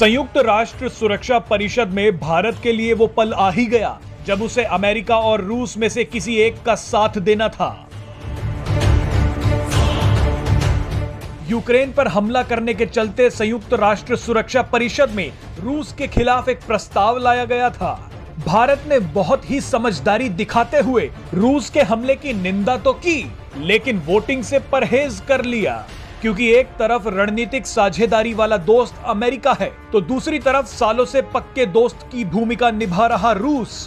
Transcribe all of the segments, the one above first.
संयुक्त राष्ट्र सुरक्षा परिषद में भारत के लिए वो पल आ ही गया जब उसे अमेरिका और रूस में से किसी एक का साथ देना था। यूक्रेन पर हमला करने के चलते संयुक्त राष्ट्र सुरक्षा परिषद में रूस के खिलाफ एक प्रस्ताव लाया गया था। भारत ने बहुत ही समझदारी दिखाते हुए रूस के हमले की निंदा तो की, लेकिन वोटिंग से परहेज कर लिया, क्योंकि एक तरफ रणनीतिक साझेदारी वाला दोस्त अमेरिका है तो दूसरी तरफ सालों से पक्के दोस्त की भूमिका निभा रहा रूस।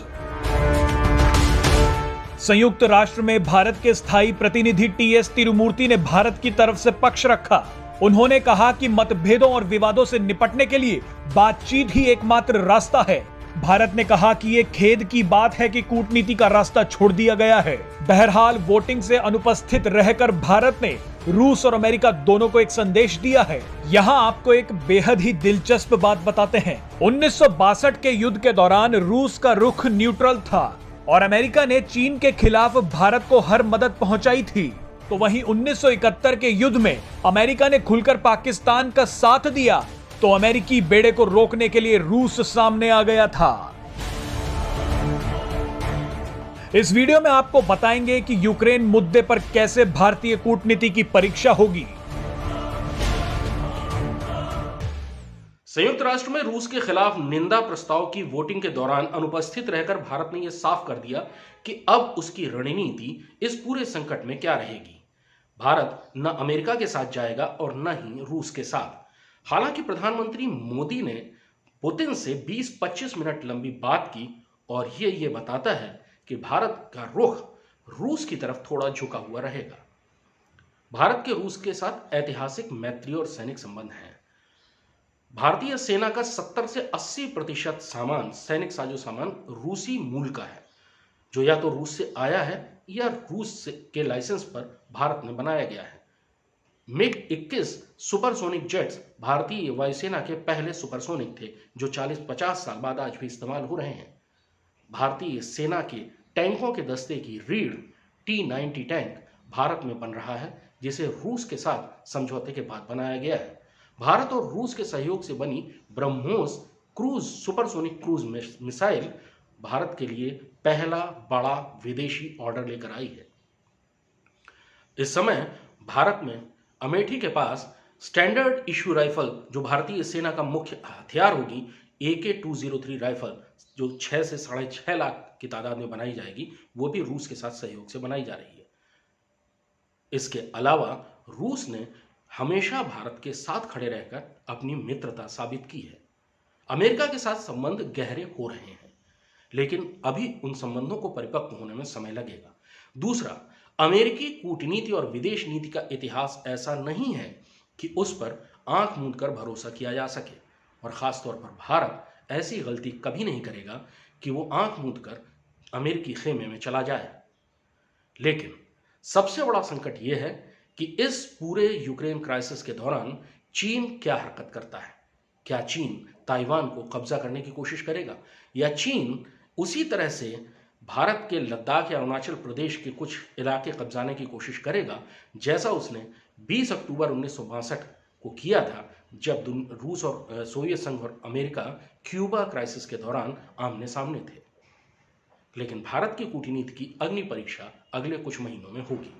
संयुक्त राष्ट्र में भारत के स्थायी प्रतिनिधि टीएस तिरुमूर्ति ने भारत की तरफ से पक्ष रखा। उन्होंने कहा कि मतभेदों और विवादों से निपटने के लिए बातचीत ही एकमात्र रास्ता है। भारत ने कहा कि ये खेद की बात है कि कूटनीति का रास्ता छोड़ दिया गया है। बहरहाल वोटिंग से अनुपस्थित रहकर भारत ने रूस और अमेरिका दोनों को एक संदेश दिया है। यहाँ आपको एक बेहद ही दिलचस्प बात बताते हैं। 1962 के युद्ध के दौरान रूस का रुख न्यूट्रल था और अमेरिका ने चीन के खिलाफ भारत को हर मदद पहुंचाई थी। तो वहीं 1971 के युद्ध में अमेरिका ने खुलकर पाकिस्तान का साथ दिया तो अमेरिकी बेड़े को रोकने के लिए रूस सामने आ गया था। इस वीडियो में आपको बताएंगे कि यूक्रेन मुद्दे पर कैसे भारतीय कूटनीति की परीक्षा होगी। संयुक्त राष्ट्र में रूस के खिलाफ निंदा प्रस्ताव की वोटिंग के दौरान अनुपस्थित रहकर भारत ने यह साफ कर दिया कि अब उसकी रणनीति इस पूरे संकट में क्या रहेगी। भारत न अमेरिका के साथ जाएगा और न ही रूस के साथ। हालांकि प्रधानमंत्री मोदी ने पुतिन से 20-25 मिनट लंबी बात की और ये बताता है कि भारत का रुख रूस की तरफ थोड़ा झुका हुआ रहेगा। भारत के रूस के साथ ऐतिहासिक मैत्री और सैनिक संबंध हैं। भारतीय सेना का 70 से 80% सामान, सैनिक साजो सामान रूसी मूल का है, जो या तो रूस से आया है या रूस के लाइसेंस पर भारत में बनाया गया है। मिग 21 सुपरसोनिक जेट्स भारतीय वायुसेना के पहले सुपरसोनिक थे, जो 40-50 साल बाद आज भी इस्तेमाल हो रहे हैं। भारतीय सेना के टैंकों के दस्ते की रीढ़ T-90 टैंक भारत में बन रहा है, जिसे रूस के साथ समझौते के बाद बनाया गया है। भारत और रूस के सहयोग से बनी BrahMos cruise supersonic cruise missile Bharat के लिए पहला बड़ा विदेशी ऑर्डर लेकर आई है। इस समय भारत में अमेठी के पास स्टैंडर्ड इश्यू राइफल, जो भारतीय सेना का मुख्य हथियार होगी, AK-203 राइफल, जो 6 से 6.5 लाख की तादाद में बनाई जाएगी, वो भी रूस के साथ सहयोग से बनाई जा रही है। इसके अलावा रूस ने हमेशा भारत के साथ खड़े रहकर अपनी मित्रता साबित की है। अमेरिका के साथ संबंध गहरे हो रहे हैं, लेकिन अभी उन संबंधों को परिपक्व होने में समय लगेगा। दूसरा, अमेरिकी कूटनीति और विदेश नीति का इतिहास ऐसा नहीं है कि उस पर आंख मूंद कर भरोसा किया जा सके, और खासतौर पर भारत ऐसी गलती कभी नहीं करेगा कि वो आंख मूंद कर अमेरिकी खेमे में चला जाए। लेकिन सबसे बड़ा संकट यह है कि इस पूरे यूक्रेन क्राइसिस के दौरान चीन क्या हरकत करता है। क्या चीन ताइवान को कब्जा करने की कोशिश करेगा, या चीन उसी तरह से भारत के लद्दाख या अरुणाचल प्रदेश के कुछ इलाके कब्जाने की कोशिश करेगा, जैसा उसने 20 अक्टूबर 1962 को किया था, जब रूस और सोवियत संघ और अमेरिका क्यूबा क्राइसिस के दौरान आमने सामने थे। लेकिन भारत की कूटनीति की अग्नि परीक्षा अगले कुछ महीनों में होगी।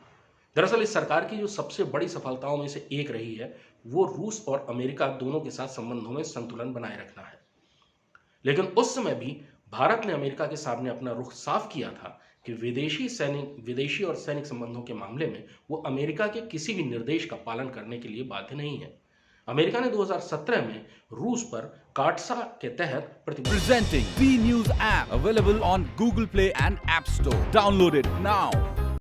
दरअसल इस सरकार की जो सबसे बड़ी सफलताओं में से एक रही है, वो रूस और अमेरिका दोनों के साथ संबंधों में संतुलन बनाए रखना है। लेकिन उस समय भी भारत ने अमेरिका के सामने अपना रुख साफ किया था कि विदेशी और सैनिक संबंधों के मामले में वो अमेरिका के किसी भी निर्देश का पालन करने के लिए बाध्य नहीं है। अमेरिका ने 2017 में रूस पर काटसा के तहत Presenting B News app available on Google Play and App Store. Download it now.